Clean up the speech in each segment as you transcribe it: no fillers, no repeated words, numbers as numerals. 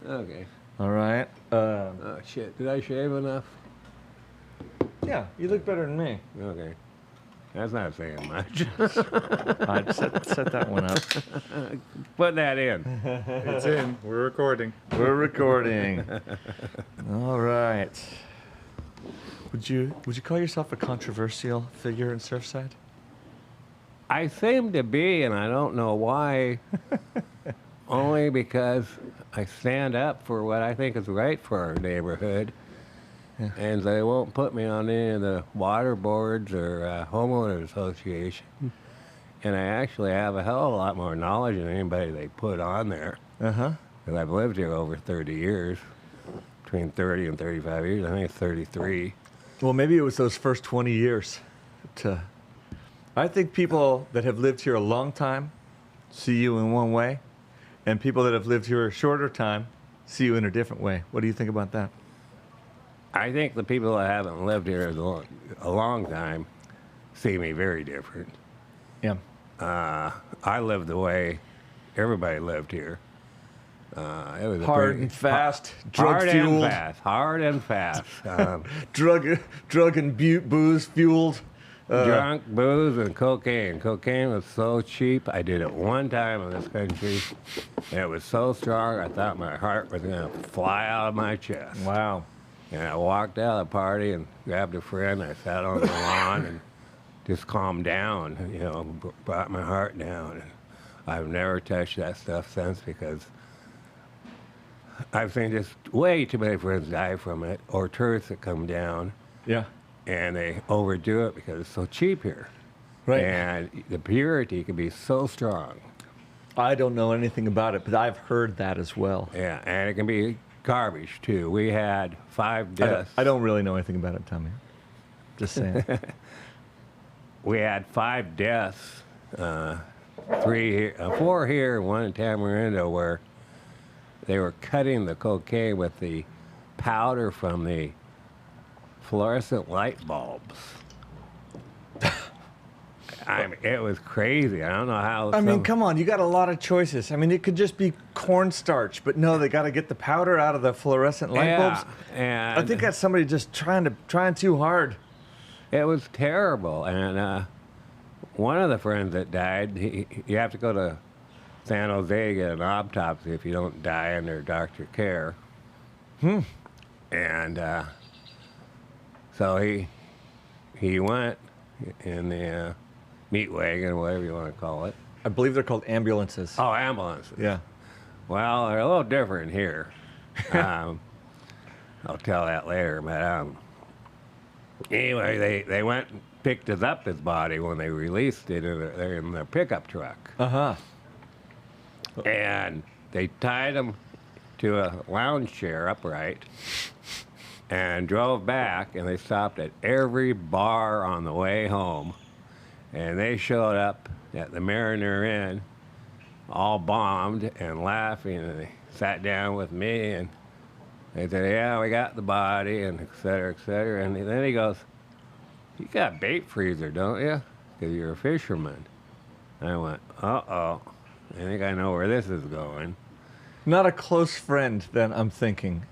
Okay. All right. Oh, shit. Did I shave enough? Yeah, you look better than me. Okay. That's not saying much. I'd set that one up. Put that in. It's in. We're recording. We're recording. All right. Would you call yourself a controversial figure in Surfside? I seem to be, and I don't know why. Only because I stand up for what I think is right for our neighborhood. Yeah. And they won't put me on any of the water boards or homeowner association. And I actually have a hell of a lot more knowledge than anybody they put on there. Uh-huh. Because I've lived here over 30 years, between 30 and 35 years. I think it's 33. Well, maybe it was those first 20 years. I think people that have lived here a long time see you in one way, and people that have lived here a shorter time see you in a different way. What do you think about that? I think the people that haven't lived here a long time see me very different. Yeah. I lived the way everybody lived here. It was Hard and fast, drug hard fueled, and fast, hard and fast. drug and booze fueled. Drunk, booze, and cocaine. Cocaine was so cheap. I did it one time in this country, and it was so strong I thought my heart was going to fly out of my chest. Wow. And I walked out of the party and grabbed a friend. I sat on the lawn and just calmed down, you know, brought my heart down. And I've never touched that stuff since because I've seen just way too many friends die from it, or tourists that come down. Yeah. And they overdo it because it's so cheap here. Right. And the purity can be so strong. I don't know anything about it, but I've heard that as well. Yeah, and it can be garbage, too. We had 5 deaths. I don't really know anything about it, Tommy. Just saying. We had 5 deaths, 4 here, and 1 in Tamarindo, where they were cutting the cocaine with the powder from the fluorescent light bulbs. I mean, it was crazy. I don't know how. I mean, come on, you got a lot of choices. I mean, it could just be cornstarch, but no, they got to get the powder out of the fluorescent light bulbs. And I think that's somebody just trying too hard. it was terrible. And one of the friends that died, you have to go to San Jose to get an autopsy if you don't die under doctor care. And so he went in the meat wagon, whatever you want to call it. I believe they're called ambulances. Oh, ambulances. Yeah. Well, they're a little different here. I'll tell that later. But anyway, they went and picked up his body when they released it in their pickup truck. Uh-huh. And they tied him to a lounge chair upright and drove back, and they stopped at every bar on the way home. And they showed up at the Mariner Inn all bombed and laughing, and they sat down with me, and they said, yeah, we got the body, and et cetera, et cetera. And then he goes, you got a bait freezer, don't you? Because you're a fisherman. And I went, uh-oh, I think I know where this is going. Not a close friend, then, I'm thinking.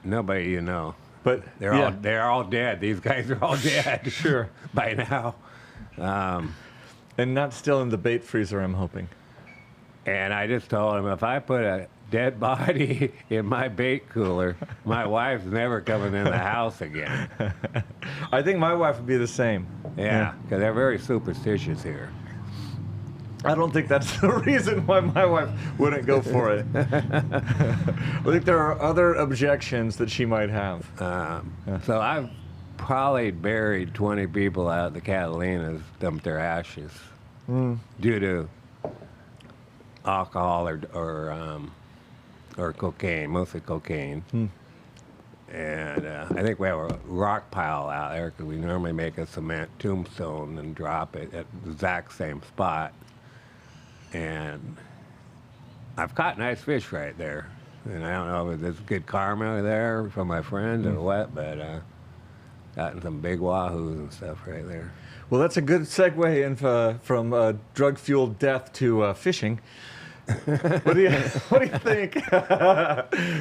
Nobody you know. But They're all dead. These guys are all dead. Sure. By now. And not still in the bait freezer, I'm hoping. And I just told him, if I put a dead body in my bait cooler, my wife's never coming in the house again. I think my wife would be the same. Yeah, because they're very superstitious here. I don't think that's the reason why my wife wouldn't go for it. I think there are other objections that she might have. So I've probably buried 20 people out at the Catalinas, dumped their ashes due to alcohol or cocaine, mostly cocaine. And I think we have a rock pile out there because we normally make a cement tombstone and drop it at the exact same spot. And I've caught nice fish right there. And I don't know if there's good karma there from my friends or what, but gotten some big wahoos and stuff right there. Well, that's a good segue from drug-fueled death to fishing. What do you think?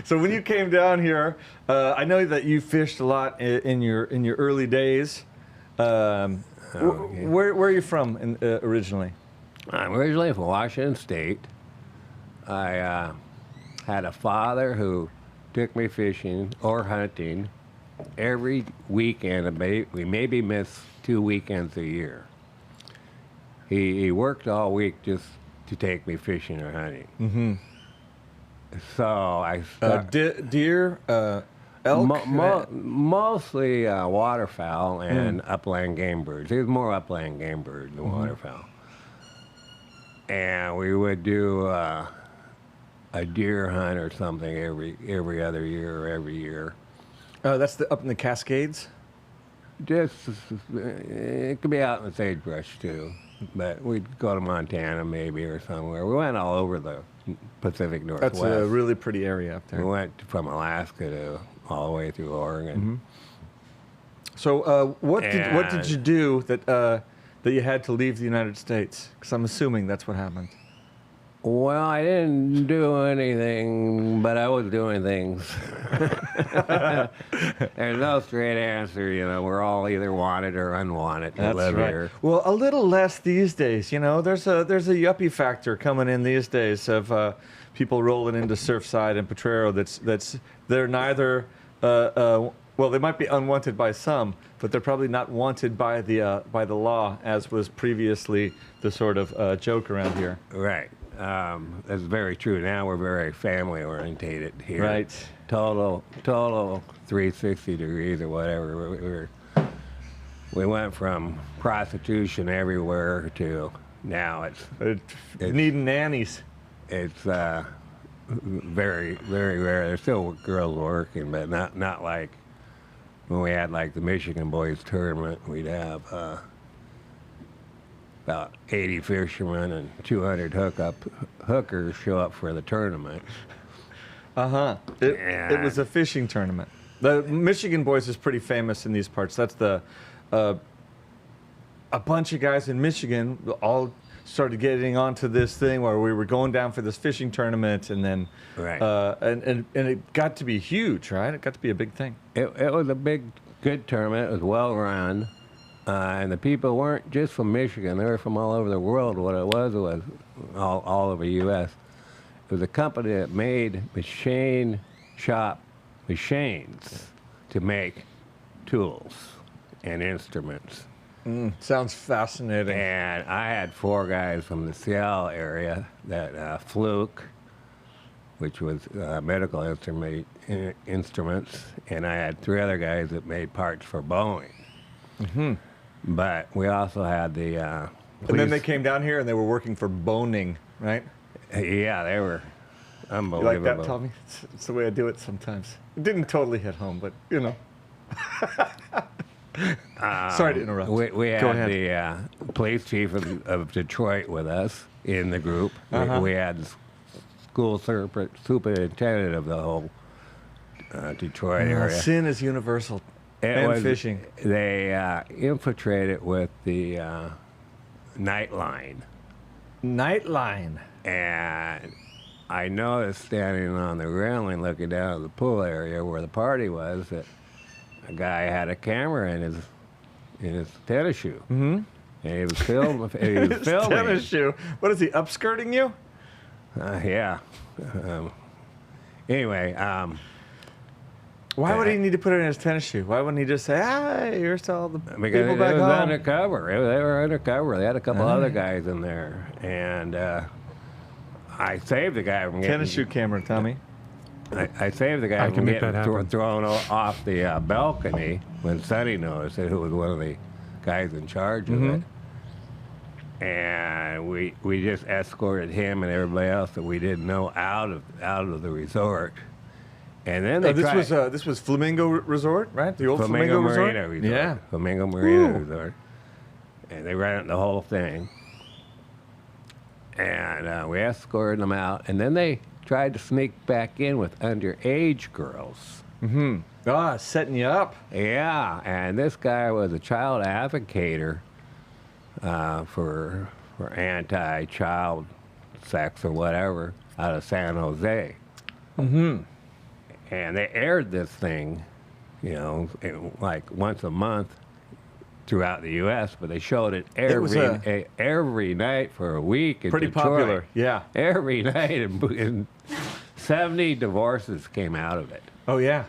So when you came down here, I know that you fished a lot in your early days. Okay. Where are you from originally? I'm originally from Washington State. I had a father who took me fishing or hunting every weekend. We maybe missed 2 weekends a year. He worked all week just to take me fishing or hunting. Mm-hmm. So I Deer, elk? mostly waterfowl and upland game birds. There's more upland game birds than waterfowl. And we would do a deer hunt or something every other year or every year. That's up in the Cascades? Just it could be out in the sagebrush too, but we'd go to Montana maybe or somewhere. We went all over the Pacific Northwest. That's a really pretty area up there. We went from Alaska to all the way through Oregon. Mm-hmm. So what did you do that you had to leave the United States? Because I'm assuming that's what happened. Well, I didn't do anything, but I was doing things. There's no straight answer, you know. We're all either wanted or unwanted to live here. Well, a little less these days, you know. There's a yuppie factor coming in these days of people rolling into Surfside and Potrero. They're neither. Well, they might be unwanted by some, but they're probably not wanted by the law, as was previously the sort of joke around here. Right. That's very true. Now we're very family orientated here. Right. Total 360 degrees or whatever. We went from prostitution everywhere to now it's needing nannies. It's very, very rare. There's still girls working, but not like when we had like the Michigan Boys tournament. We'd have about 80 fishermen and 200 hookers show up for the tournament. It was a fishing tournament. The Michigan Boys is pretty famous in these parts. That's a bunch of guys in Michigan all started getting onto this thing where we were going down for this fishing tournament, and then and it got to be huge, right? It got to be a big thing. It was a good tournament. It was well run. And the people weren't just from Michigan; they were from all over the world. What it was all over the U.S. It was a company that made machine shop machines to make tools and instruments. Sounds fascinating. And I had 4 guys from the Seattle area that Fluke, which was medical instruments, and I had 3 other guys that made parts for Boeing. Mm-hmm. But we also had the and then they came down here and they were working for Boning, right? Yeah, they were unbelievable. You like that, Tommy? It's the way I do it sometimes. It didn't totally hit home, but you know. Sorry to interrupt. We had the police chief of Detroit with us in the group. We had the school superintendent of the whole Detroit area. Sin is universal. Fishing. They infiltrated with the Nightline. Nightline. And I noticed standing on the railing looking down at the pool area where the party was that a guy had a camera in his tennis shoe. Mm-hmm. And he was filming. Tennis shoe. What is he, upskirting you? Yeah. Anyway. Why would he need to put it in his tennis shoe? Why wouldn't he just say, "Hey, here's all the people because back it was home"? Undercover. They were undercover. They had a couple other guys in there, and I saved the guy from getting tennis shoe camera, Tommy. I saved the guy from getting thrown off the balcony when Sonny noticed it, who was one of the guys in charge of it. And we just escorted him and everybody else that we didn't know out of the resort. And then this was Flamingo Resort, right? The old Flamingo Marina Resort? Yeah. Flamingo Marina Resort. And they ran the whole thing. And we escorted them out. And then they tried to sneak back in with underage girls. Mm-hmm. Setting you up. Yeah. And this guy was a child advocator for anti-child sex or whatever out of San Jose. Mm-hmm. And they aired this thing, like once a month throughout the U.S., but they showed it every night for a week in pretty Detroit. popular, yeah. Every night, and 70 divorces came out of it. Oh, yeah.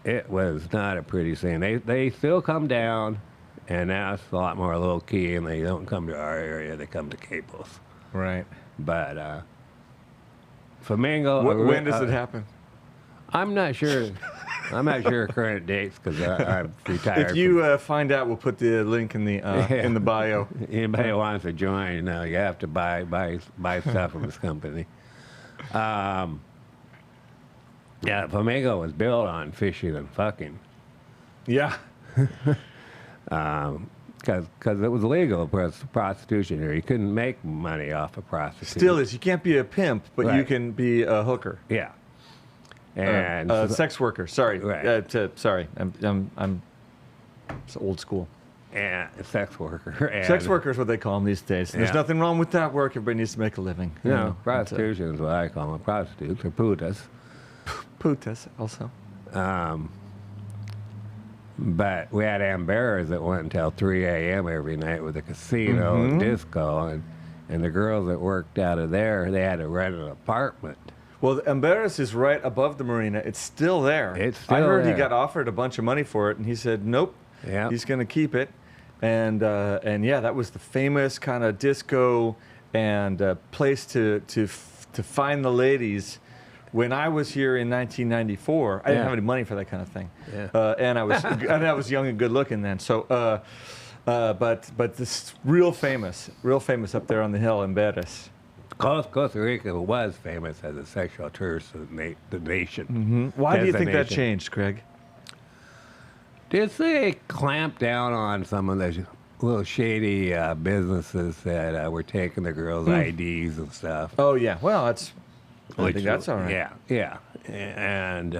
It was not a pretty scene. They still come down, and now it's a lot more low-key, and they don't come to our area. They come to Capos. Right. But Flamingo... when does it happen? I'm not sure. I'm not sure current dates because I'm retired. If you find out, we'll put the link in the in the bio. Anybody wants to join, you have to buy stuff from this company. Yeah, Flamingo was built on fishing and fucking. Yeah. Because it was illegal prostitution here. You couldn't make money off of prostitution. Still is. You can't be a pimp, but Right. you can be a hooker. Yeah. And Sex worker. Sorry. Right. Sorry. I'm it's old school. and sex worker. And, Sex worker is what they call them these days. And there's Yeah. nothing wrong with that work. Everybody needs to make a living. Prostitution is what I call them. Prostitutes or putas. Putas also. But we had Amberas that went until 3 a.m. every night with a casino and disco. And the girls that worked out of there, they had to rent an apartment. Well, Amberas is right above the marina. It's still there. It's still I heard there. he got offered a bunch of money for it, and he said nope. Yeah. He's going to keep it. And yeah, that was the famous kind of disco and place to find the ladies. When I was here in 1994, I didn't have any money for that kind of thing. Yeah. And I was young and good looking then. So, but this real famous up there on the hill in Beres. Costa Rica was famous as a sexual tourist of the nation. Why do you think that Destination. changed, Craig? Did they clamp down on some of the little shady businesses that were taking the girls' IDs and stuff? Oh yeah, well I think that's all right. Yeah, yeah. And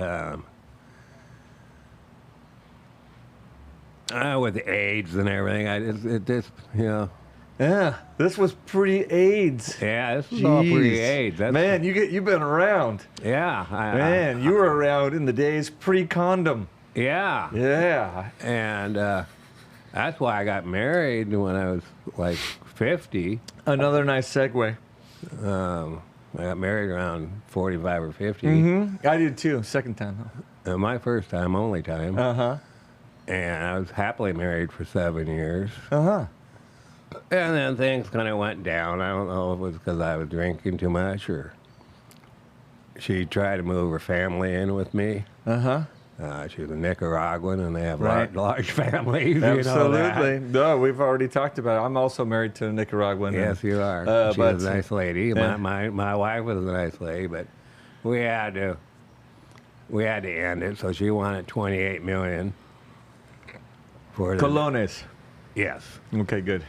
with AIDS and everything, Yeah, this was pre-AIDS. yeah, this was all Jeez. pre-AIDS. Man, you've been around. Yeah. Man, you were around in the days pre-condom. Yeah. Yeah. And that's why I got married when I was like 50. Another nice segue. I got married around 45 or 50. I did too. Second time. My first time, only time. Uh-huh. And I was happily married for 7 years. Uh-huh. And then things kind of went down. I don't know if it was because I was drinking too much or she tried to move her family in with me. Uh-huh. She was a Nicaraguan, and they have Right. large families. Absolutely. You know that. No, we've already talked about it. I'm also married to a Nicaraguan. Yes, you are. She but- was a nice lady. Yeah. My wife was a nice lady, but we had to end it. So she wanted $28 million for the Colones. Yes, Okay, good.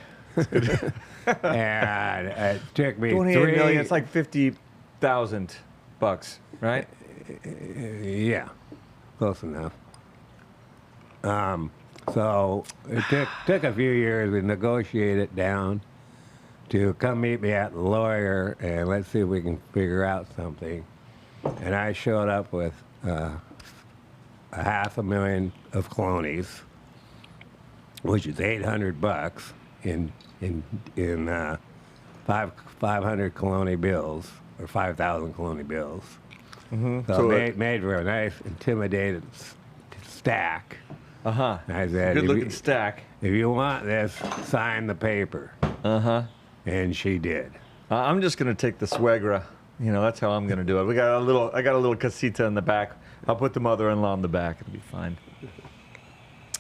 and it took me 28 million. It's like $50,000, right? Yeah, close enough. So it took a few years to negotiate it down to come meet me at the lawyer and let's see if we can figure out something. And I showed up with $500,000 of colonies, which is $800 in 500 colony bills or 5,000 colony bills. So made for a nice intimidated stack. Uh-huh. I said, Good if looking you, stack. if you want this, sign the paper. Uh-huh. And she did. I'm just gonna take the Suegra. That's how I'm gonna do it. I got a little casita in the back. I'll put the mother-in-law in the back. It'll be fine.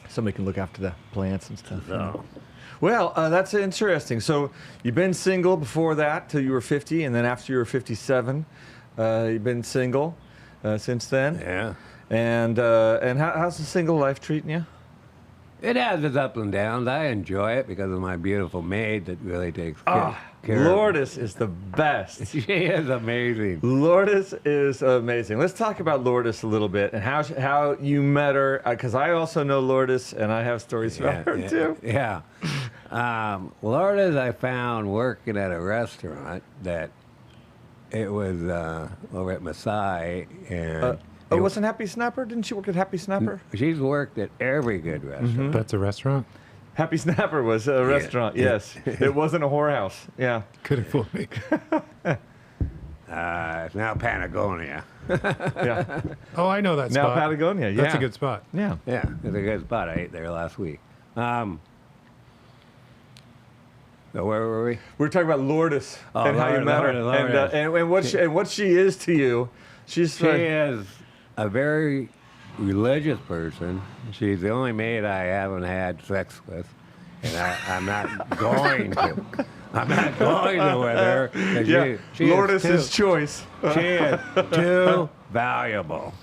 Somebody can look after the plants and stuff. So, Well, that's interesting. So you've been single before that till you were 50, and then after you were 57, you've been single since then. yeah. And how's the single life treating you? It has its ups and downs. I enjoy it because of my beautiful maid that really takes care of Lourdes is the best. She is amazing. Lourdes is amazing. Let's talk about Lourdes a little bit and how you met her, because I also know Lourdes and I have stories about her too. Yeah. Lourdes I found working at a restaurant that It was over at Masai, and Oh, wasn't Happy Snapper? Didn't she work at Happy Snapper? she's worked at every good restaurant. That's a restaurant? Happy Snapper was a restaurant, yes. It wasn't a whorehouse, yeah. Could have fooled me. It's now Patagonia. Yeah. Oh, I know that Now spot. Patagonia, yeah. That's a good spot. Yeah. Yeah, it's a good spot. I ate there last week. So where were we? We're talking about Lourdes Oh, and how you met her, Lourdes. and what she is to you. She's She is a very religious person. She's the only maid I haven't had sex with, and I'm not going to. I'm not going to with her. 'Cause yeah. she Lourdes' choice. She is too valuable.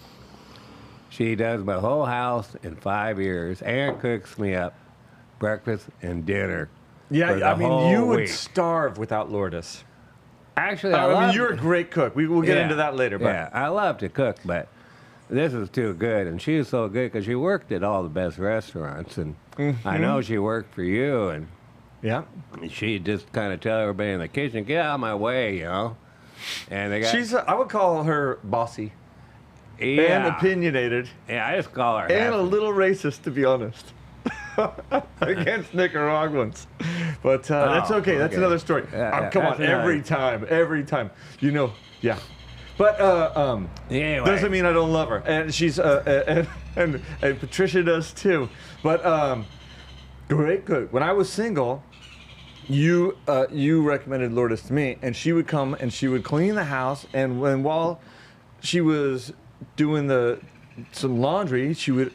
She does my whole house in 5 years and cooks me up breakfast and dinner. for Yeah, the I mean, whole you would week. starve without Lourdes. Actually, I mean, love you're a great cook. We'll get Yeah, into that later. But yeah, I love to cook, but this is too good. And she's so good because she worked at all the best restaurants, and I know she worked for you, and yeah, she just kind of tell everybody in the kitchen, "Get out of my way," you know. And they got she's. I would call her bossy and yeah, opinionated yeah. I just call her and a half- little racist, to be honest. Against Nicaraguans, but that's okay. That's okay. another story. Yeah, Come on, that's every time, you know, yeah. But Anyway. doesn't mean I don't love her, and she's and Patricia does too. But great cook. When I was single, you recommended Lourdes to me, and she would come and she would clean the house, and while she was doing some laundry, she would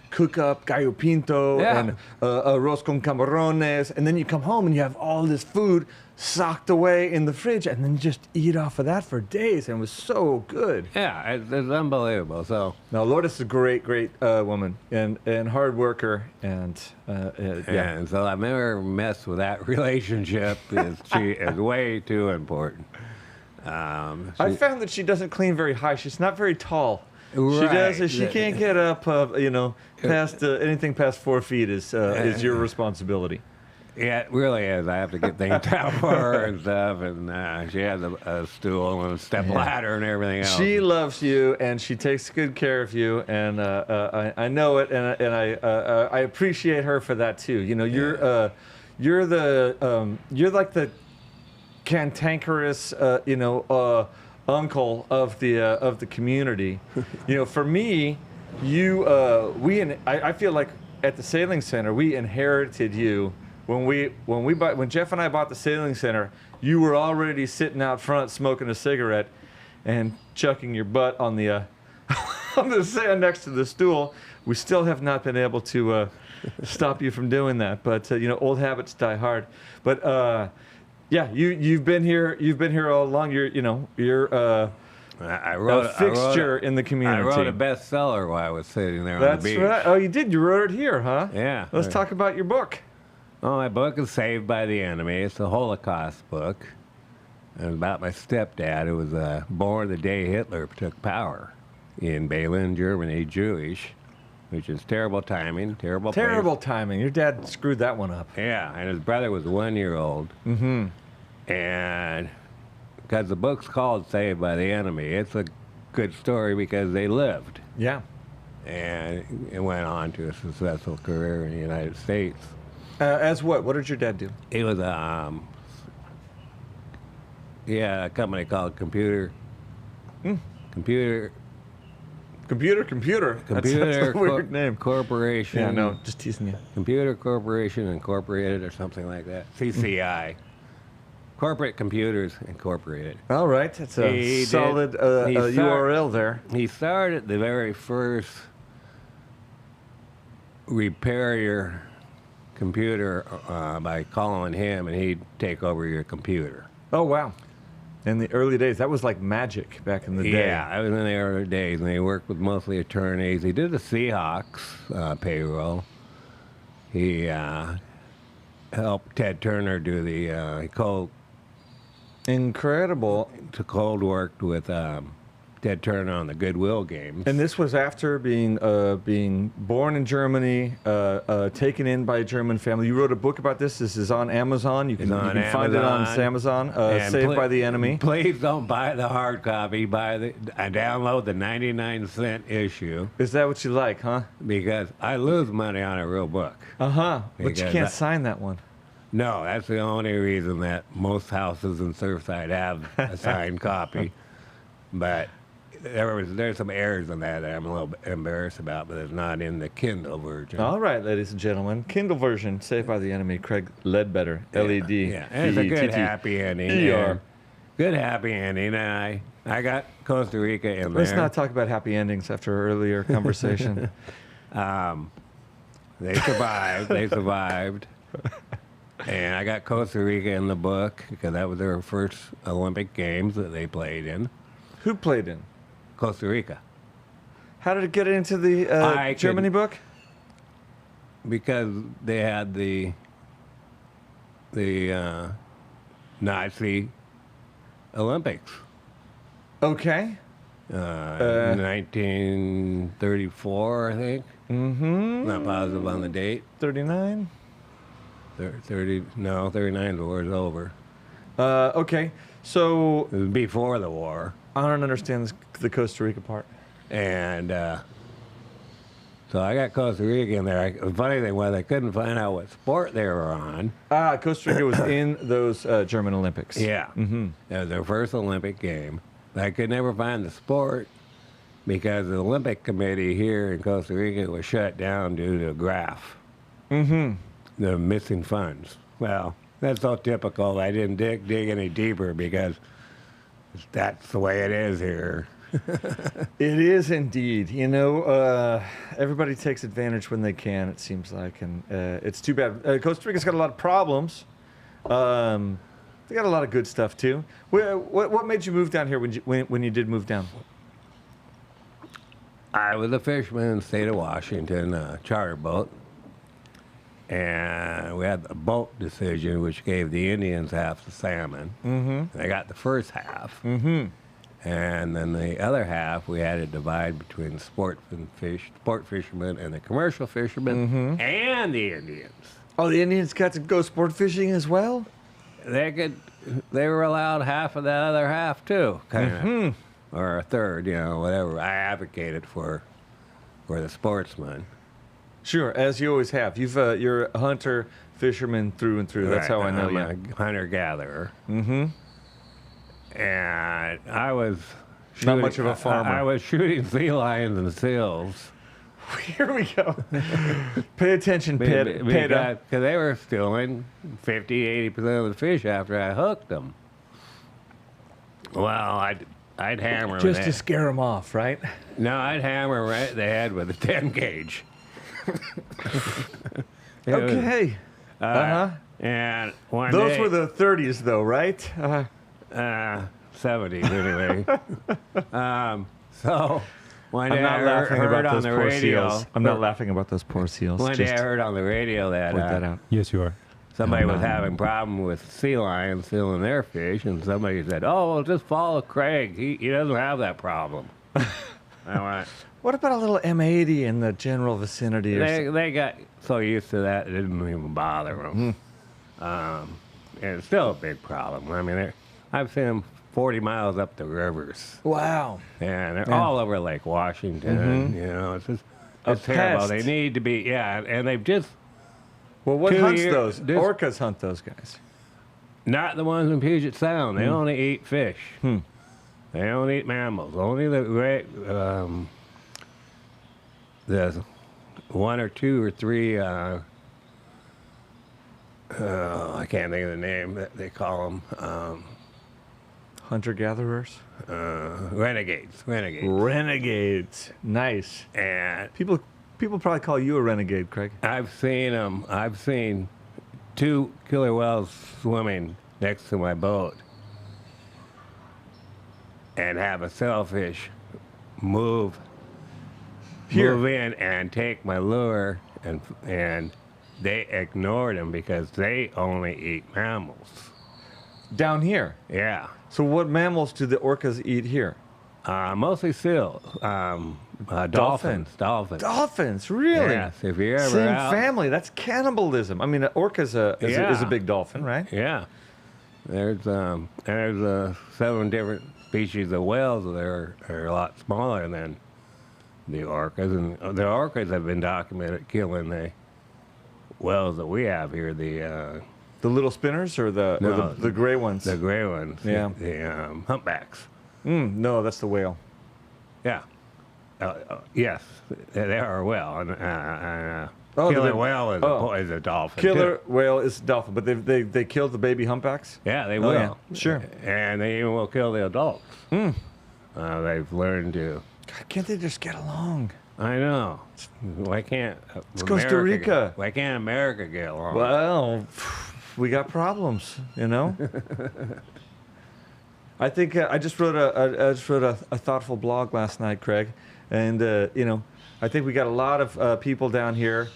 cook up gallo pinto Yeah. and arroz con camarones, and then you come home and you have all this food socked away in the fridge, and then you just eat off of that for days, and it was so good. Yeah, it's unbelievable. So Now, Lourdes is a great woman and hard worker, and yeah. and so I've never messed with that relationship. She is way too important. I found that she doesn't clean very high. She's not very tall. She Right. does. She can't get up. Past anything past 4 feet is your responsibility. Yeah, it really is. I have to get things out for her and stuff, and she has a stool and a step ladder and everything else. She loves you, and she takes good care of you, and I know it, and I appreciate her for that too. You know, you're like the cantankerous, uncle of the community. You know, for me, I feel like at the sailing center we inherited you when Jeff and I bought the sailing center. You were already sitting out front smoking a cigarette and chucking your butt on the on the sand next to the stool. We still have not been able to stop you from doing that, but old habits die hard. But yeah, you've been here all along. You're I wrote a fixture in the community. I wrote a bestseller while I was sitting there on That's the beach. right. Oh, you did. You wrote it here, huh? Yeah. Let's talk about your book. Well, my book is Saved by the Enemy. It's a Holocaust book. It's about my stepdad, who was born the day Hitler took power in Berlin, Germany, Jewish, which is terrible timing, terrible place. Terrible timing. Your dad screwed that one up. Yeah, and his brother was 1 year old. Mm-hmm. And because the book's called Saved by the Enemy, it's a good story because they lived. Yeah. And it went on to a successful career in the United States. As what? What did your dad do? He was a company called Computer Computer. That's a weird name. Corporation. Yeah, no, just teasing you. Computer Corporation Incorporated or something like that. CCI. Corporate Computers Incorporated. All right, that's a solid URL there. He started the very first repair your computer by calling him, and he'd take over your computer. Oh, wow. In the early days, that was like magic back in the day. Yeah, I was in the early days, and he worked with mostly attorneys. He did the Seahawks payroll. He helped Ted Turner do the Incredible. Cold worked with Ted instead turning on the Goodwill games. And this was after being born in Germany, taken in by a German family. You wrote a book about this. This is on Amazon. You can find it on Amazon. Saved by the Enemy. Please don't buy the hard copy. I download the 99-cent issue. Is that what you like, huh? Because I lose money on a real book. But you Because can't sign that one. No, that's the only reason that most houses in Surfside have a signed copy. But there's some errors in that I'm a little bit embarrassed about, but it's not in the Kindle version. All right, ladies and gentlemen. Kindle version, Saved by the Enemy, Craig Ledbetter, L-E-D. Yeah, and it's a good happy ending. E-R. Good happy ending, and I got Costa Rica in there. Let's not talk about happy endings after our earlier conversation. They survived. And I got Costa Rica in the book because that was their first Olympic Games that they played in. Who played in? Costa Rica. How did it get into the Germany book? Because they had the Nazi Olympics. Okay. 1934, I think. Mm-hmm. Not positive on the date. 39? 39, the war's over. Okay. So It was before the war. I don't understand the Costa Rica part. And so I got Costa Rica in there. The funny thing was I couldn't find out what sport they were on. Costa Rica was in those German Olympics. Yeah. Mm-hmm. It was their first Olympic game. I could never find the sport because the Olympic Committee here in Costa Rica was shut down due to a graph. Mm-hmm. The missing funds. Well, that's so typical. I didn't dig any deeper because that's the way it is here. It is indeed. You know, everybody takes advantage when they can, it seems like, and it's too bad. Costa Rica's got a lot of problems. They got a lot of good stuff too. What made you move down here when you did move down? I was a fisherman in the state of Washington, charter boat. And we had a boat decision, which gave the Indians half the salmon. Mm-hmm. They got the first half. Mm-hmm. And then the other half, we had to divide between the sport fishermen and the commercial fishermen and the Indians. Oh, the Indians got to go sport fishing as well? They were allowed half of that other half too, kind of, or a third, whatever. I advocated for the sportsmen. Sure, as you always have. You're a hunter, fisherman through and through. That's Right, how I know I'm you. a hunter-gatherer. Mm-hmm. And I was Not much of a farmer. I was shooting sea lions and seals. Here we go. Pay attention, Peta. Because they were stealing 50-80% of the fish after I hooked them. Well, I'd hammer Just them. to scare them off, right? No, I'd hammer right in the head with a 10 gauge. Okay. And one Those day, were the 30s, though, right? 70s anyway. So one day I'm not I laughing heard about on those the poor radio. seals. I'm not laughing about those poor seals. One day Just I heard on the radio that, point that out. Yes, you are. somebody was having problem with sea lions stealing their fish, and somebody said, "Oh, well, just follow Craig. He doesn't have that problem." I went, What about a little M80 in the general vicinity? they got so used to that it didn't even bother them. And it's still a big problem. I mean, I've seen them 40 miles up the rivers, Wow. and they're all over Lake Washington. It's just it's terrible. pest. They need to be, and they've just Well, what 2 hunts years- those? this- Orcas hunt those guys. not the ones in Puget Sound. They only eat fish. They don't eat mammals. Only the 1 or 2 or 3. I can't think of the name that they call them. Hunter-gatherers? Renegades. Renegades. Nice. And People probably call you a renegade, Craig. I've seen them. I've seen 2 killer whales swimming next to my boat, and have a sailfish move in and take my lure, and they ignored him because they only eat mammals. Down here. Yeah. So what mammals do the orcas eat here? Mostly seals. Dolphins. Dolphins. Dolphins, really? Yes, if you're ever Same out. family. That's cannibalism. I mean, an orca is a Yeah. big dolphin, right? Yeah. There's 7 different species of whales that are a lot smaller than the orcas, and the orcas have been documented killing the whales that we have here. The little spinners or the gray ones? The gray ones. Yeah. The humpbacks. No, that's the whale. Yeah. Yes, they are a whale. And, Oh, killer the- whale is a dolphin. Killer too. whale is dolphin, but they killed the baby humpbacks? Yeah, they Oh, will. yeah. Sure. And they even will kill the adults. They've learned to. God, can't they just get along? I know. Why can't It's Costa Rica. Why can't America get along? Well, we got problems, you know. I think I just wrote a thoughtful blog last night, Craig, and I think we got a lot of people down here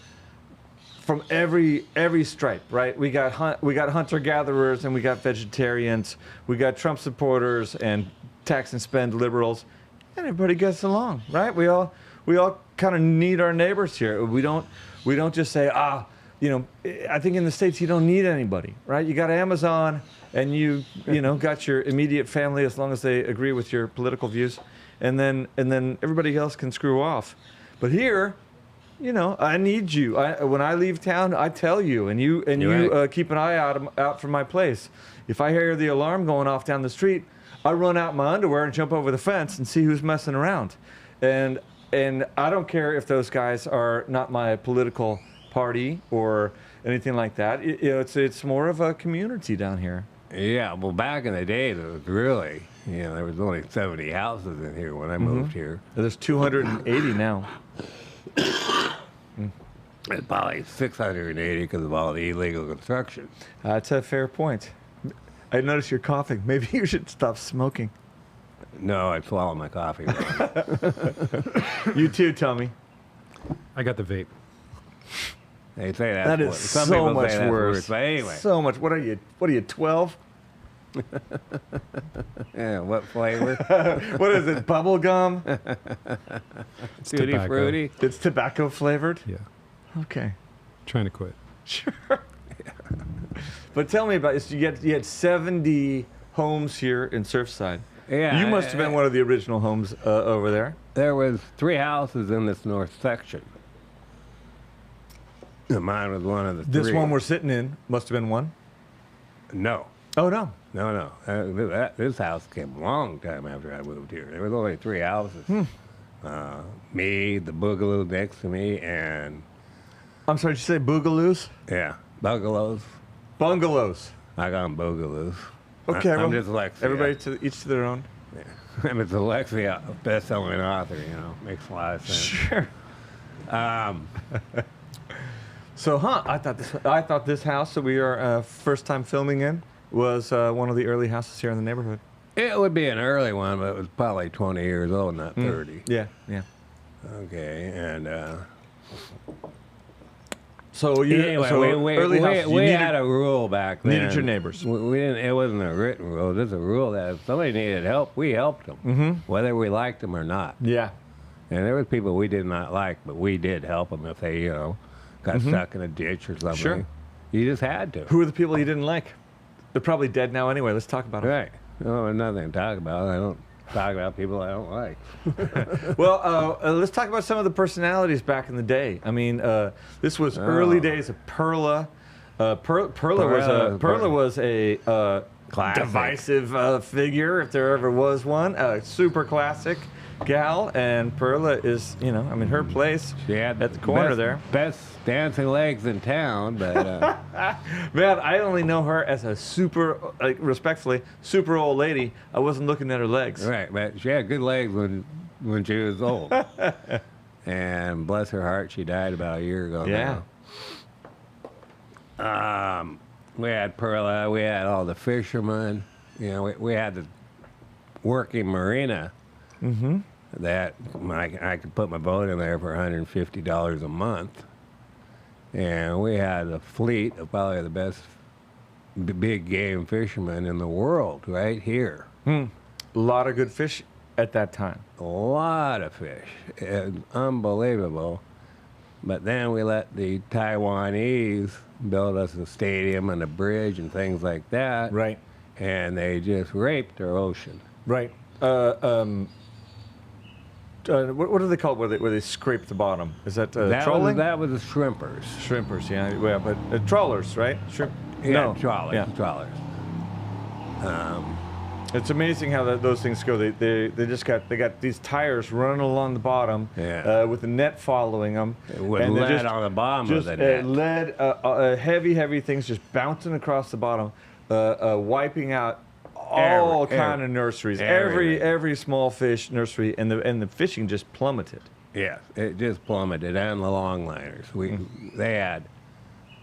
from every stripe, right? We got hunter gatherers and we got vegetarians, we got Trump supporters and tax and spend liberals, and everybody gets along, right? We all kind of need our neighbors here. We don't just say I think in the States you don't need anybody, right? You got Amazon and you got your immediate family as long as they agree with your political views, and then everybody else can screw off. But here, I need you. When I leave town, I tell you, and you Right. keep an eye out for my place. If I hear the alarm going off down the street, I run out in my underwear and jump over the fence and see who's messing around. And I don't care if those guys are not my political party or anything like that. It's more of a community down here. Yeah, well, back in the day, there was really, there was only 70 houses in here when I moved here. There's 280 now. It's probably 680 because of all the illegal construction. That's a fair point. I notice you're coughing. Maybe you should stop smoking. No, I swallowed my coffee. You too, Tommy. I got the vape. They say that's That is worse. Some so people much say that's worse. But anyway, So much. What are you? 12? yeah, what flavor? What is it? Bubble gum? It's Tutti tobacco. fruity? It's tobacco flavored. Yeah. Okay. Trying to quit. Sure. But tell me about this. You had 70 homes here in Surfside. Yeah. You must have been one of the original homes over there. There was 3 houses in this north section. And mine was one of the 3. This one we're sitting in must have been one. No. Oh no. No. This house came a long time after I moved here. There was only 3 houses. Me, the boogaloo next to me, and I'm sorry. Did you say boogaloos? yeah, bungalows. Bungalows. I got them boogaloo. Okay. I'm well, dyslexia. everybody each to their own. I'm a dyslexia best-selling author. Makes a lot of sense. Sure. Um, So, I thought this house that we are first time filming in was one of the early houses here in the neighborhood. it would be an early one, but it was probably 20 years old, not 30. Yeah. Okay, and So you anyway, so early houses, you we needed- had a rule back then. needed your neighbors. We didn't. It wasn't a written rule. Just a rule that if somebody needed help, we helped them, whether we liked them or not. Yeah. And there was people we did not like, but we did help them if they, got stuck in a ditch or something. Sure. You just had to. Who are the people you didn't like? They're probably dead now anyway. Let's talk about them. Right. No, there's nothing to talk about. I don't talk about people I don't like. Well, let's talk about some of the personalities back in the day. I mean, this was early days of Perla. Perla was a Classic. divisive figure, if there ever was one. Super classic gal, and Perla is, her place She had at the corner there. best dancing legs in town, but Man, I only know her as a respectfully, super old lady. I wasn't looking at her legs. right. But she had good legs when she was old. And bless her heart, she died about a year ago. Yeah. Now. We had Perla. We had all the fishermen. We had the working marina. That I could put my boat in there for $150 a month. And we had a fleet of probably the best big game fishermen in the world right here. A lot of good fish at that time. A lot of fish. It's unbelievable. But then we let the Taiwanese build us a stadium and a bridge and things like that. Right. And they just raped our ocean. Right. What do they call it where they scrape the bottom? Is that trawling? That was the shrimpers. Shrimpers, yeah. Well, but trawlers, right? Shrimp. Yeah, No. trawlers. Yeah. Trawlers. It's amazing how those things go. They got these tires running along the bottom, Yeah. with a net following them, With and they're lead on the bottom of the net. lead, heavy things just bouncing across the bottom, wiping out all kind of nurseries, everything. every small fish nursery, and the fishing just plummeted. Yes, it just plummeted, and the longliners. They had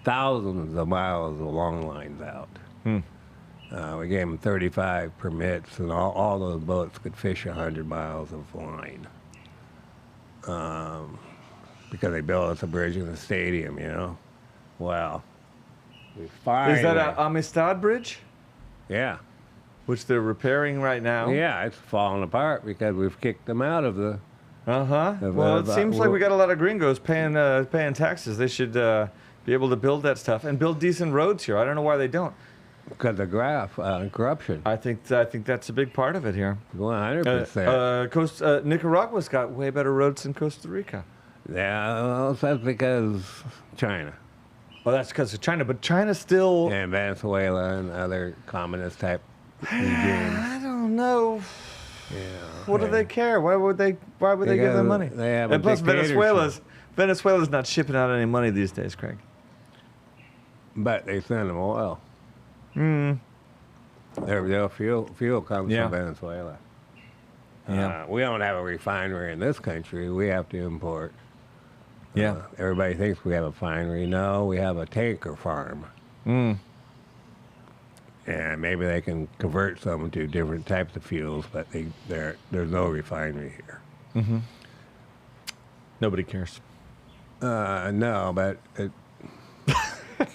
thousands of miles of long lines out. We gave them 35 permits, and all those boats could fish 100 miles of line. Because they built us a bridge and a stadium, you know. Well, we finally... Is that an Amistad Bridge, Yeah. which they're repairing right now? Yeah, it's falling apart because we've kicked them out of the... Well, it seems like we got a lot of gringos paying taxes. They should be able to build that stuff and build decent roads here. I don't know why they don't. Because of corruption. I think that's a big part of it here. 100%. Nicaragua's got way better roads than Costa Rica. Yeah, well, that's because China. Well, that's because of China, but China still... And Venezuela and other communist type regimes. I don't know. Yeah. What do they care? Why would they give them money? They have And a plus, dictatorship. Venezuela's not shipping out any money these days, Craig. But they send them oil. Their fuel comes Yeah. from Venezuela. Yeah. We don't have a refinery in this country. We have to import. Yeah. Everybody thinks we have a refinery. No, we have a tanker farm. And maybe they can convert some to different types of fuels, but there's no refinery here. Nobody cares. No, but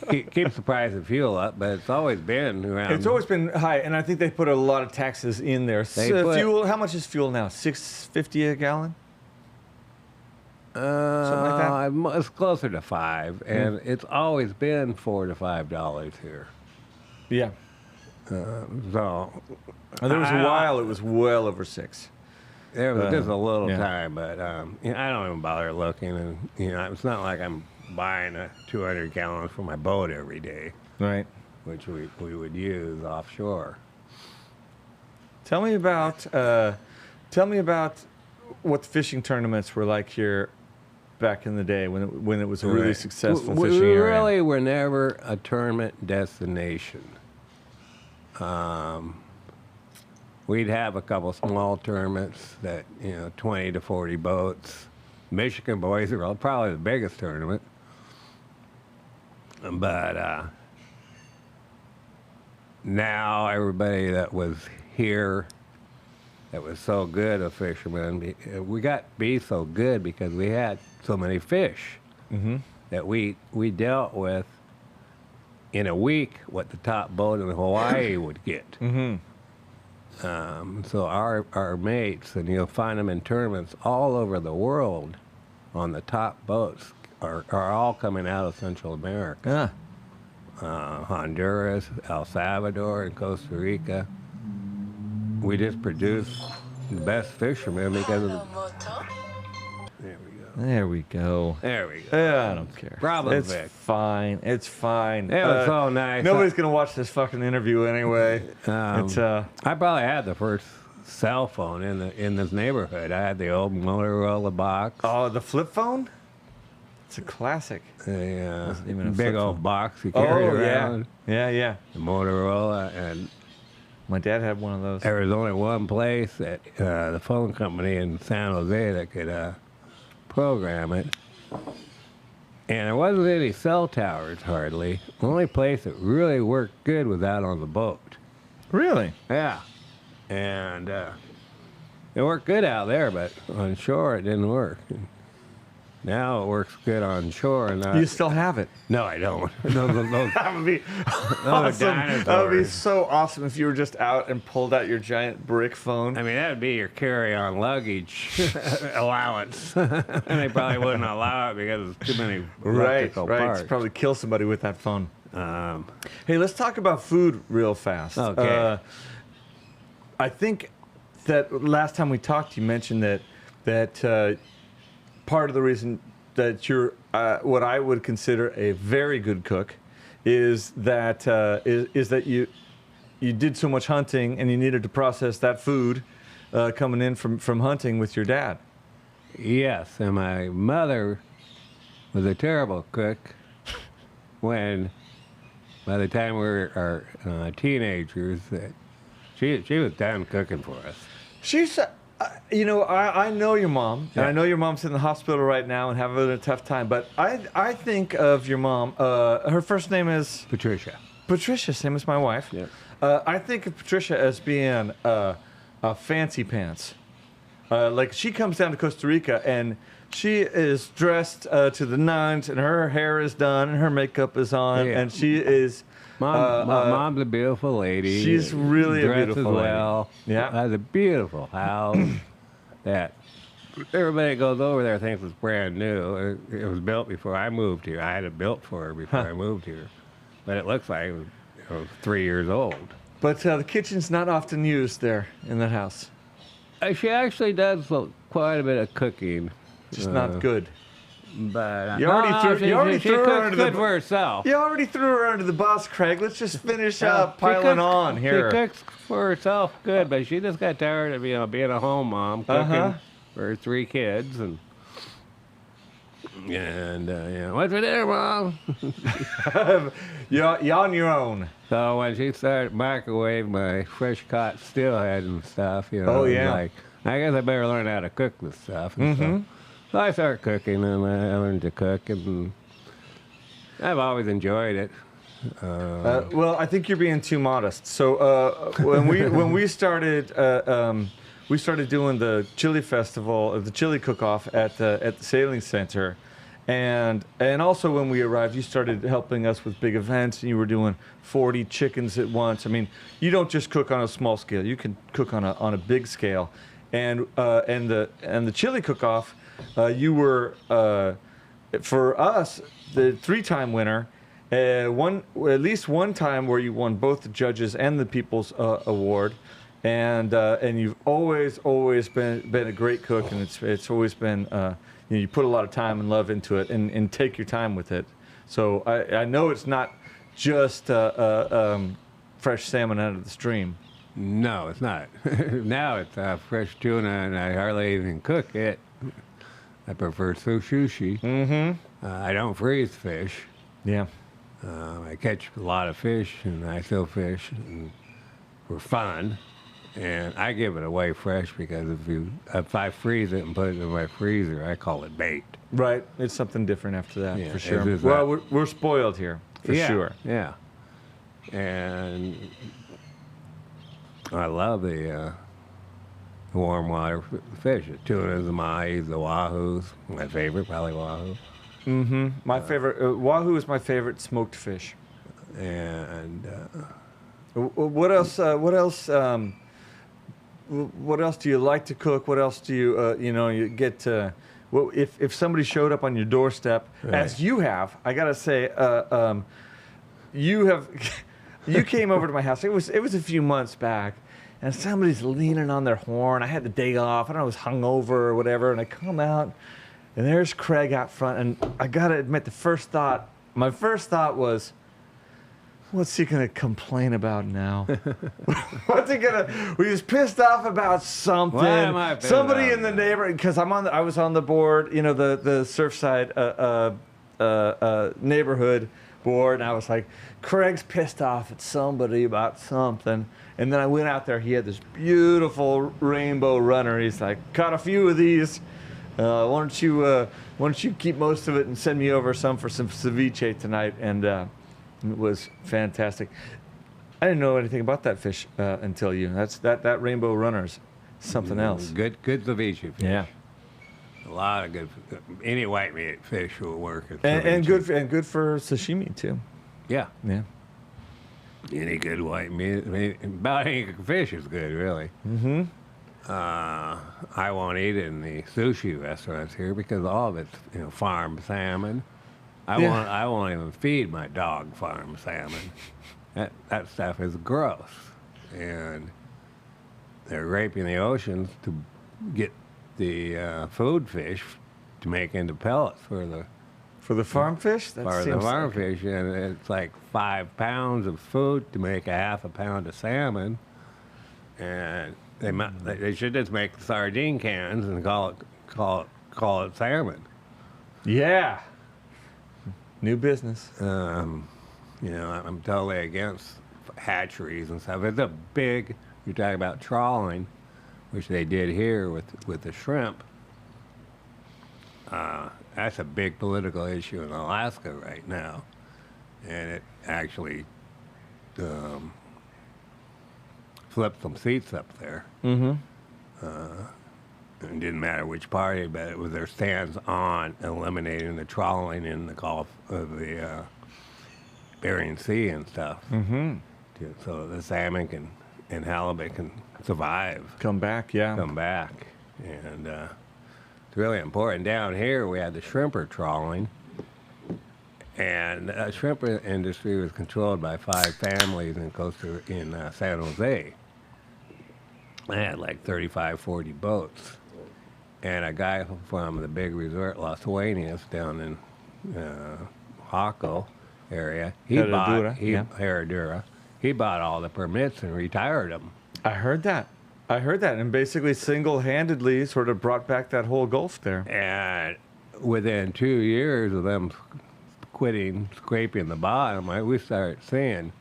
it keeps the price of fuel up, but it's always been around. It's always been high, and I think they put a lot of taxes in there. Fuel. How much is fuel now? $6.50 a gallon. Something like that. It's closer to $5, and it's always been $4 to $5 here. Yeah. So And there was a while it was well over $6. there was just a little yeah. time, but I don't even bother looking, and it's not like I'm buying 200 gallons for my boat every day, Right. which we would use offshore. Tell me about what the fishing tournaments were like here back in the day when it was a really Right. successful we fishing area. really were never a tournament destination. We'd have a couple small tournaments that 20 to 40 boats. Michigan boys are probably the biggest tournament, but now everybody that was here that was so good a fisherman, we got to be so good because we had so many fish that we dealt with in a week what the top boat in Hawaii would get. So our mates, and you'll find them in tournaments all over the world on the top boats, are all coming out of Central America. Honduras, El Salvador, and Costa Rica. We just produce the best fishermen because of There we go. There we go. Yeah, I don't care. Bravo, it's Vic. fine. It's fine. It was so nice. Nobody's gonna watch this fucking interview anyway. It's I probably had the first cell phone in this neighborhood. I had the old Motorola box. oh, the flip phone. It's a classic. A Wasn't even a big flip old phone. box you carried around. Yeah. The Motorola, and My dad had one of those. there was only one place at the phone company in San Jose that could program it. And there wasn't any cell towers hardly. The only place that really worked good was out on the boat. Really? Yeah. And it worked good out there, but on shore it didn't work. Now it works good on shore. And You still have it. no, I don't. Those That would be awesome. dinosaurs. That would be so awesome if you were just out and pulled out your giant brick phone. I mean, that would be your carry-on luggage allowance. And they probably wouldn't allow it because there's too many electrical parts. You'd probably kill somebody with that phone. Um, Hey, let's talk about food real fast. Okay. I think that last time we talked, you mentioned that part of the reason that you're what I would consider a very good cook is that you did so much hunting and you needed to process that food coming in from hunting with your dad. yes, and my mother was a terrible cook when, by the time we were teenagers, that she was done cooking for us. She's, I know your mom, and Yeah. I know your mom's in the hospital right now and having a tough time. But I think of your mom. Her first name is Patricia. Patricia, same as my wife. Yeah. I think of Patricia as being a fancy pants. Like she comes down to Costa Rica and she is dressed to the nines, and her hair is done, and her makeup is on, Yeah. and she is. Mom's a beautiful lady. She's really a dresses beautiful lady. well. Yeah. Has a beautiful house that everybody that goes over there thinks it's brand new. It was built before I moved here. I had it built for her before I moved here, but it looks like it was 3 years old. But the kitchen's not often used there in that house. She actually does quite a bit of cooking. Just not good. But You already threw she her cooks under the good for herself. You already threw her under the bus, Craig. Let's just finish up piling on here. She cooks for herself good, but she just got tired of being a home mom, cooking for her 3 kids, and what's for dinner, Mom? You're on your own. So when she started microwaving my fresh caught steelhead and stuff, Oh, it was yeah. like, I guess I better learn how to cook this stuff. And so I started cooking, and I learned to cook, and I've always enjoyed it. Well, I think you're being too modest. So when we started doing the chili festival, the chili cook-off at the sailing center, and also when we arrived, you started helping us with big events, and you were doing 40 chickens at once. I mean, you don't just cook on a small scale; you can cook on a big scale, and the chili cook-off, you were for us the 3-time winner. At least one time where you won both the judges and the People's Award, and you've always been a great cook, and it's always been you put a lot of time and love into it, and take your time with it. So I know it's not just fresh salmon out of the stream. No, it's not. Now it's fresh tuna, and I hardly even cook it. I prefer sushi. Mm-hmm. I don't freeze fish. Yeah. I catch a lot of fish, and I sell fish for fun, and I give it away fresh because if I freeze it and put it in my freezer, I call it bait. Right. It's something different after that, Yeah, for it sure. is Well, that. we're spoiled here, for Yeah, sure. Yeah, and I love the warm water fish. The tunas, the mahis, the wahoos. My favorite, probably wahoo. Mm-hmm. My favorite wahoo is my favorite smoked fish. And What else? What else do you like to cook? What else do you get? Well, if somebody showed up on your doorstep, Right. as you have, I gotta say, you came over to my house. It was a few months back, and somebody's leaning on their horn. I had the day off. I don't know, I was hungover or whatever, and I come out, and there's Craig out front, and I gotta admit, my first thought was, what's he gonna complain about now? What's he gonna? He's pissed off about something. Why am I pissed Somebody off in the now? neighborhood, because I was on the board, the Surfside neighborhood board, and I was like, Craig's pissed off at somebody about something. And then I went out there. He had this beautiful rainbow runner. He's like, caught a few of these. Why don't you keep most of it and send me over some for some ceviche tonight? And it was fantastic. I didn't know anything about that fish until you. That rainbow runner's something else. Good ceviche fish. Yeah. A lot of good. Any white meat fish will work. And good for sashimi too. Yeah. Yeah. Any good white meat. I mean, about any fish is good, really. Mm-hmm. I won't eat it in the sushi restaurants here because all of it's farm salmon. I won't even feed my dog farm salmon. That stuff is gross, and they're raping the oceans to get the food fish to make into pellets for the farm fish. Fish, and it's like 5 pounds of food to make a half a pound of salmon, and they should just make sardine cans and call it salmon. Yeah. New business. I'm totally against hatcheries and stuff. It's a big. You're talking about trawling, which they did here with the shrimp. That's a big political issue in Alaska right now, and it actually flipped some seats up there. Mm-hmm. It didn't matter which party, but it was their stance on eliminating the trawling in the Gulf of the Bering Sea and stuff. Mm-hmm. So the salmon and halibut can survive. Come back, yeah. Come back. And it's really important. Down here, we had the shrimper trawling. And the shrimper industry was controlled by 5 families in San Jose. They had like 35, 40 boats. And a guy from the big resort, Las Duenas, down in Jaco area, Herradura, he bought all the permits and retired them. I heard that, and basically single-handedly sort of brought back that whole Gulf there. And within 2 years of them quitting scraping the bottom, we started seeing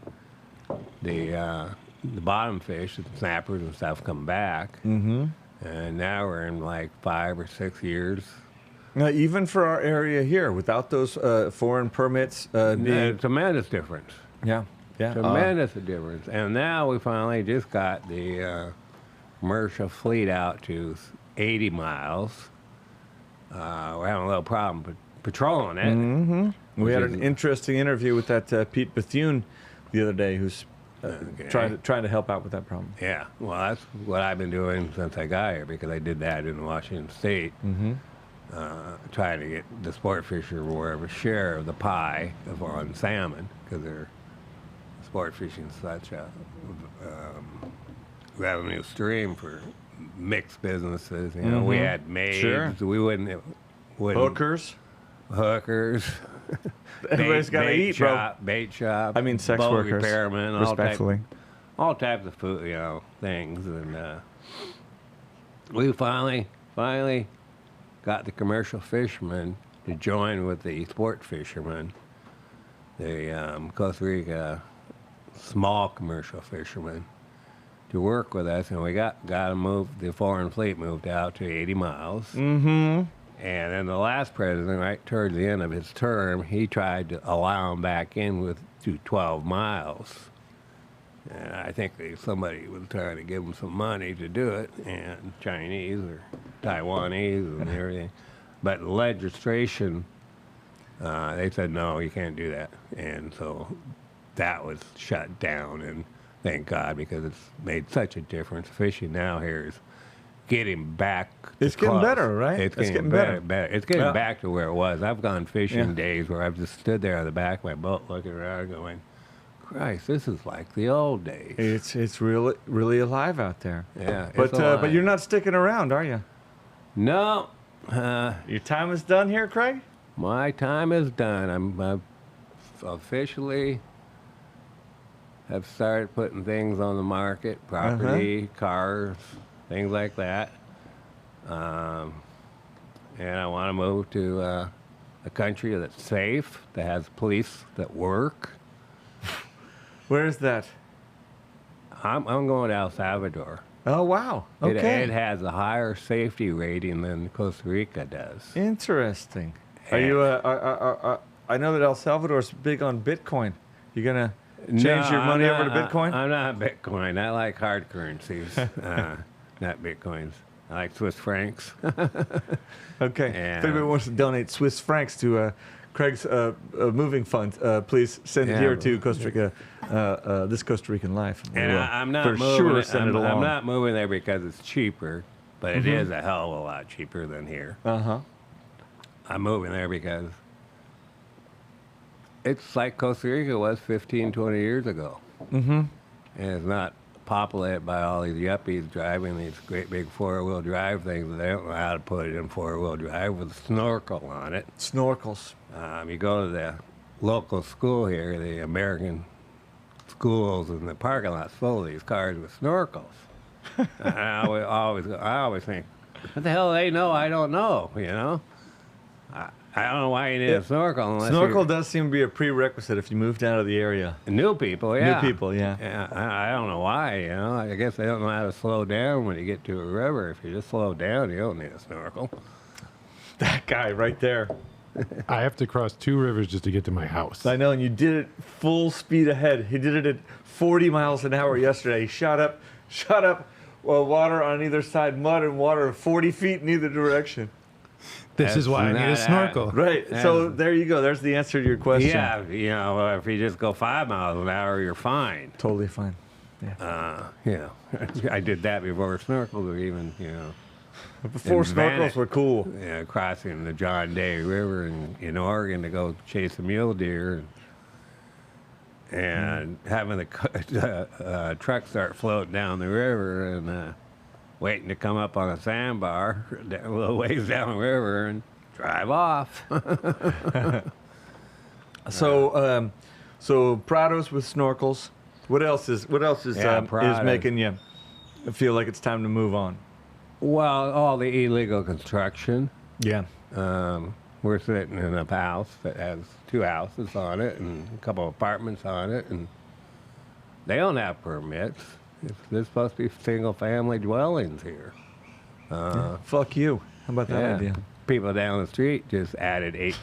the bottom fish, the snappers and stuff, come back. Mm-hmm. And now we're in like 5 or 6 years. Now, even for our area here, without those foreign permits, a tremendous difference. Yeah. Tremendous difference. And now we finally just got the commercial fleet out to 80 miles. We're having a little problem patrolling it. Mm-hmm. We had an interesting interview with that Pete Bethune the other day, who's trying to help out with that problem. Yeah, well, that's what I've been doing since I got here, because I did that in Washington State, trying to get the sport fisher wherever share of the pie on salmon, because they're sport fishing such a revenue stream for mixed businesses. We had maids. Sure. We wouldn't Hookers. Everybody's got to eat, bro. Bait shop. I mean, sex boat workers. Repairmen, Respectfully. all types of food, things. And we finally got the commercial fishermen to join with the sport fishermen, the Costa Rica small commercial fishermen, to work with us, and we got them moved. The foreign fleet moved out to 80 miles. Mm-hmm. And then the last president, right towards the end of his term, he tried to allow them back in to 12 miles. And I think somebody was trying to give them some money to do it, and Chinese or Taiwanese and everything. But legislation, they said, no, you can't do that. And so that was shut down, and thank God, because it's made such a difference. Fishing now here is getting back. It's getting better, right? It's getting better. It's getting back to where it was. I've gone fishing days where I've just stood there on the back of my boat looking around going, Christ, this is like the old days. It's really alive out there. Yeah. But you're not sticking around, are you? No. Your time is done here, Craig? My time is done. I'm officially have started putting things on the market, property, cars, things like that. And I want to move to a country that's safe, that has police that work. Where is that? I'm going to El Salvador. Oh, wow. Okay. It has a higher safety rating than Costa Rica does. Interesting. Are you? I know that El Salvador's big on Bitcoin. You gonna change your money over to Bitcoin? I'm not Bitcoin. I like hard currencies, not Bitcoins. I like Swiss francs. Okay. And- If anybody wants to donate Swiss francs to Craig's moving fund, please send it Yeah, here but- to Costa Rica, this Costa Rican life. We And will I'm not for moving. sure send it I'm along. not moving there because it's cheaper, but it is a hell of a lot cheaper than here. Uh-huh. I'm moving there because it's like Costa Rica was 15, 20 years ago. Mm-hmm. And it's not populated by all these yuppies driving these great big four-wheel drive things that they don't know how to put it in four-wheel drive with a snorkel on it. Snorkels. You go to the local school here, the American schools, and the parking lot's full of these cars with snorkels. And I always think, what the hell they know? I don't know. You know, I don't know why you need a snorkel unless Snorkel does seem to be a prerequisite if you moved out of the area. new people. Yeah, New people, yeah. Yeah, I don't know why. You know, I guess they don't know how to slow down when you get to a river. If you just slow down, you don't need a snorkel. That guy right there. I have to cross 2 rivers just to get to my house. I know, and you did it full speed ahead. He did it at 40 miles an hour yesterday. He shot up, water on either side, mud and water 40 feet in either direction. This is why I need a snorkel. Right. So there you go. There's the answer to your question. Yeah, you know, if you just go 5 miles an hour, you're fine. Totally fine. Yeah, I did that before snorkels were even, you know. Before In Vanna- snorkels were cool. Crossing the John Day River in Oregon to go chase a mule deer, and having the truck start floating down the river and waiting to come up on a sandbar a little ways down the river and drive off. So Prados with snorkels. What else is Prados. making you feel like it's time to move on? Well, all the illegal construction. Yeah. We're sitting in a house that has 2 houses on it and a couple of apartments on it, and they don't have permits. There's supposed to be single-family dwellings here. Fuck you. How about that Yeah. idea? People down the street just added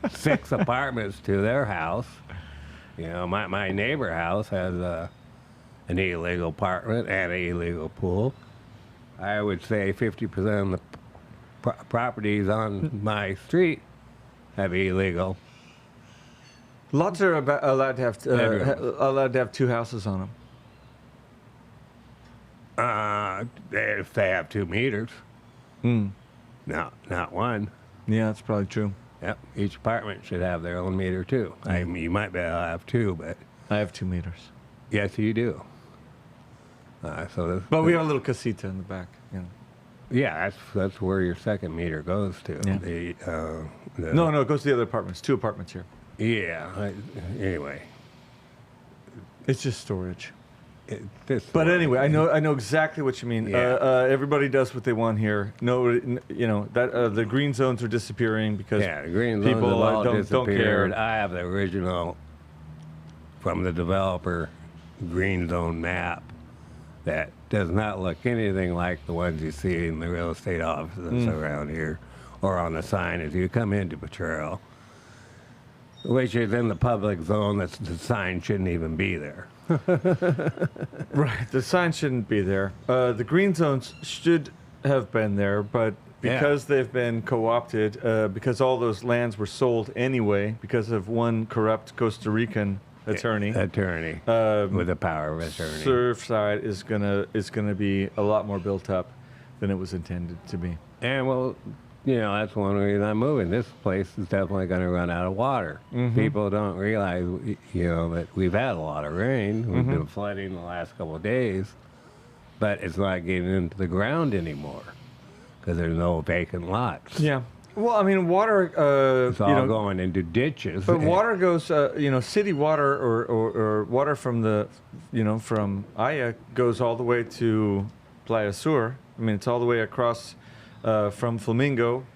6 apartments to their house. You know, my neighbor house has an illegal apartment and an illegal pool. I would say 50% of the properties on my street have illegal. Lots are allowed to have Everyone. allowed to have 2 houses on them. If they have 2 meters. Mm. No, not 1. Yeah, that's probably true. Yep, each apartment should have their own meter too. I mean, you might be able to have 2, but I have 2 meters. yes, you do. But we have a little casita in the back. You know. Yeah, that's where your second meter goes to. Yeah. No, it goes to the other apartments. 2 apartments here. Yeah. Anyway, It's just storage. this. But anyway, I know exactly what you mean. Yeah. Everybody does what they want here. No, you know that the green zones are disappearing because Yeah, the green zones people have all don't disappeared. care. I have the original from the developer green zone map that does not look anything like the ones you see in the real estate offices around here or on the sign as you come into Potrero, which is in the public zone. The sign shouldn't even be there. Right, the sign shouldn't be there. The green zones should have been there, but because they've been co-opted, because all those lands were sold anyway, because of one corrupt Costa Rican attorney. With the power of attorney. Surfside is gonna be a lot more built up than it was intended to be. And well, you know, that's one reason I'm moving. This place is definitely going to run out of water. People don't realize, you know, that we've had a lot of rain. We've been flooding the last couple of days, but it's not getting into the ground anymore because there's no vacant lots. Yeah. Well, I mean, water. It's all going into ditches. But water goes, city water or water from from Aya goes all the way to Playa Sur. I mean, it's all the way across from Flamingo.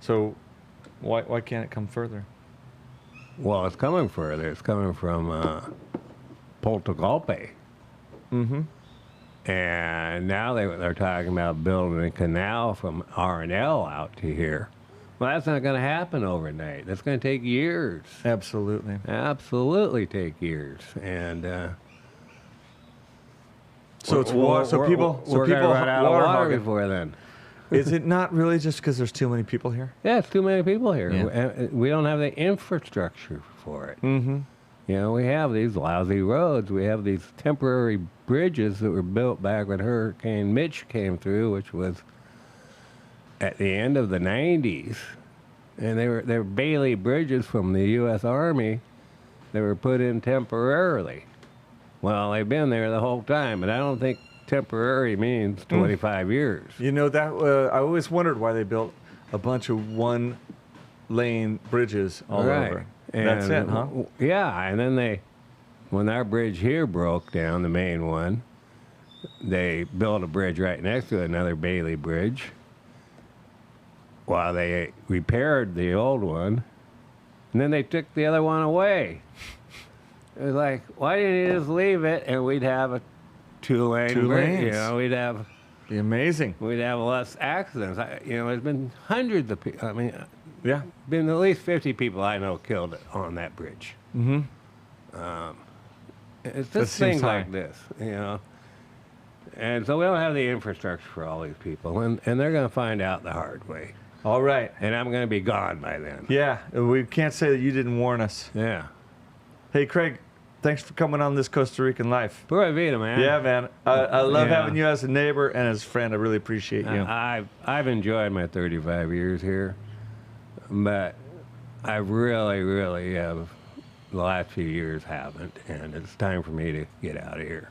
So why can't it come further? Well, it's coming further. It's coming from Portugalpe. Mm-hmm. And now they're talking about building a canal from R&L out to here. Well, that's not going to happen overnight. That's going to take years. Absolutely. Absolutely take years. And So it's water. So people we're going to run out of water hogging. before then. Is it not really just because there's too many people here? Yeah, it's too many people here. Yeah. And we don't have the infrastructure for it. Mm-hmm. You know, we have these lousy roads. We have these temporary bridges that were built back when Hurricane Mitch came through, which was at the end of the 90s. And they were Bailey bridges from the U.S. Army that were put in temporarily. Well, they've been there the whole time, but I don't think temporary means 25 years. You know, that I always wondered why they built a bunch of one-lane bridges all over. That's it, huh? Yeah, and then when our bridge here broke down, the main one, they built a bridge right next to another Bailey bridge while they repaired the old one, and then they took the other one away. It was like, why didn't you just leave it and we'd have a two-lane Two bridge? lanes. You know, we'd have less accidents. There's been hundreds of people. I mean, Yeah. been at least 50 people I know killed on that bridge. Mm-hmm. It's That just seems things high. like this, you know. And so we don't have the infrastructure for all these people, and they're going to find out the hard way. All right. And I'm going to be gone by then. Yeah, we can't say that you didn't warn us. Yeah. Hey, Craig, thanks for coming on this Costa Rican Life. Pura vida, man. Yeah, man. I love Yeah. having you as a neighbor and as a friend. I really appreciate you. I've enjoyed my 35 years here, but I really, really have, the last few years haven't, and it's time for me to get out of here.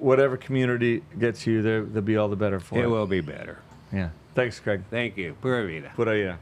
Whatever community gets you, they'll be all the better for it. It will be better. Yeah. Thanks, Craig. Thank you. Pura vida. Pura vida.